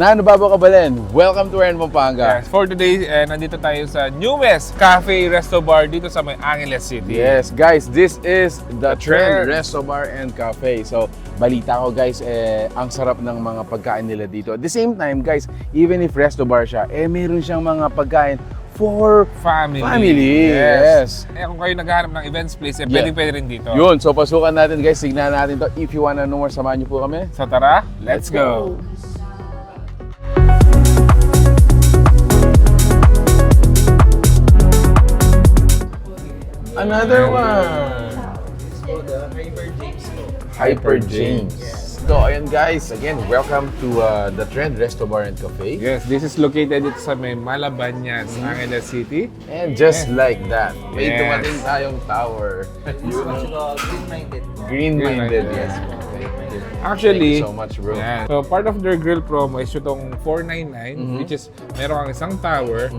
Nano Babo Kabalen, welcome to Ren Pampanga. Yes, for today, nandito tayo sa newest cafe, resto bar dito sa May Angeles City. Yes, guys, this is the Trend Trend. Resto Bar and Cafe. So, balita ko guys, ang sarap ng mga pagkain nila dito. At the same time, guys, even if resto bar siya, meron siyang mga pagkain for Family. Yes. Kung kayo naghahanap ng events place, Yeah. pwede rin dito. Yun, so pasukan natin guys, tignan natin to. If you wanna know more, samahan niyo po kami. So tara, let's go! Another one! Hyper James. So, ayun guys, again, welcome to the Trend Resto Bar and Cafe. Yes, this is located dito sa May Malabanias, Angeles City. And just like that, may Yes. dumating tayong tower. Green-minded, yes. Actually, Thank you so much, bro. yeah. So part of their grill promo is itong 499, which is meron kang isang tower,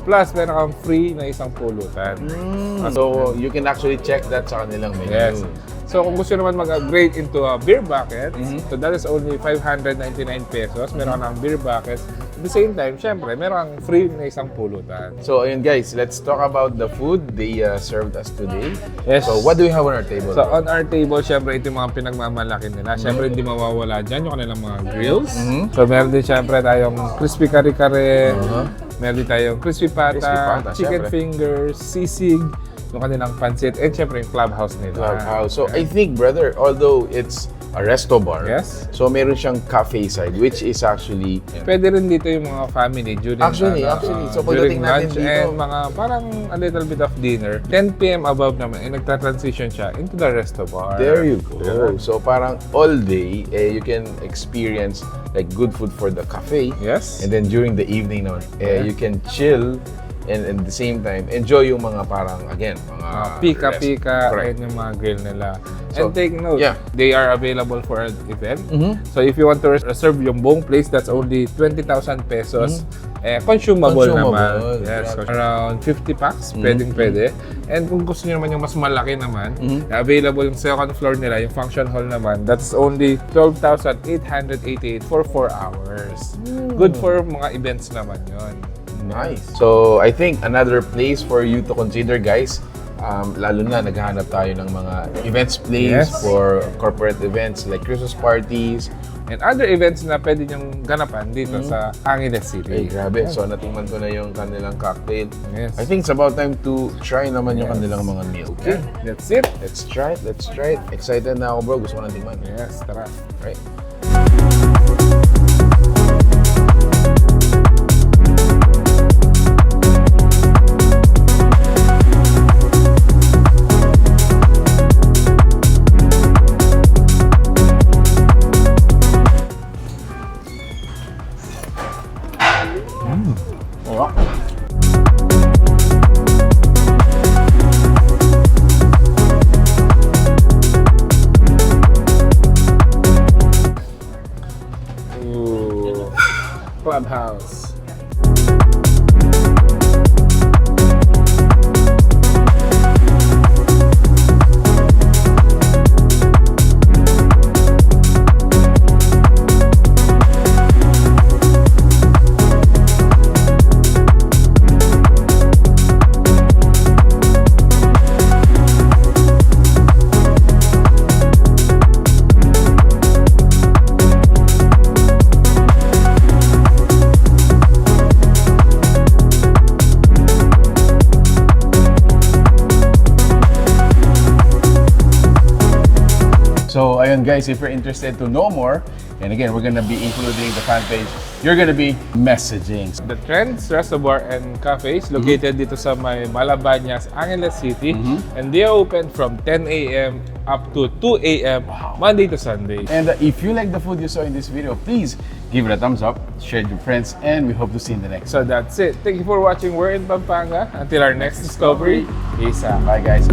plus meron kang free na isang pulutan. So, you can actually check that sa kanilang menu. Yes. So kung gusto naman mag-upgrade into a beer bucket, so that is only 599 pesos. Meron kang beer buckets. At the same time, syempre, meron kang free na isang pulutan. So, ayun guys, let's talk about the food they served us today. Yes. So, what do we have on our table? So on our table, syempre ito yung mga pinagmamalaki nila. Syempre hindi mawawala dyan yung kanilang mga grills. So meron din syempre tayong crispy kare-kare, meron din tayong crispy pata, chicken syempre. fingers, sisig, yung kanilang pancit, and syempre yung clubhouse nila. Clubhouse. So, I think, brother, although it's a resto bar, Yes. so meron siyang cafe side, which is actually Pwede rin dito yung mga family during Actually. So, pagdating during natin lunch dito, and mga parang a little bit of dinner. 10 p.m. above naman, nagta-transition siya into the resto bar. there you go. So, parang all day, you can experience like good food for the cafe. Yes. And then during the evening naman, you can chill and at the same time, enjoy yung mga parang, again, mga Pika-pika Correct. and yung mga grill nila. So, And take note, yeah. they are available for an event. So if you want to reserve yung buong place, that's only 20,000 pesos. Consumable naman. Yes, Grabe. around 50 packs, pwede. And kung gusto niyo naman yung mas malaki naman, available yung second floor nila, yung function hall naman, that's only 12,888 for 4 hours. Good for mga events naman yun. Nice. So, I think another place for you to consider, guys, lalo na naghahanap tayo ng mga events place Yes. for corporate events like Christmas parties. And other events na pwede niyong ganapan dito sa Angeles City. Grabe. So, natingnan ko na yung kanilang cocktail. Yes. I think it's about time to try naman yung kanilang mga meal. Okay? That's it. Let's try it. Excited na ako, bro. Gusto ko na tingnan. Yes, tara. Right? Ooh. Clubhouse. So, ayun guys, if you're interested to know more, and again, we're gonna be including the fan page, you're gonna be messaging. The Trends Resto Bar and Cafe is located dito sa May Malabanias, Angeles City. And they are open from 10 a.m. up to 2 a.m. Monday to Sunday. And if you like the food you saw in this video, please give it a thumbs up, share it with your friends, and we hope to see you in the next one. So that's it. Thank you for watching. We're in Pampanga. Until our next discovery, peace out. Bye guys.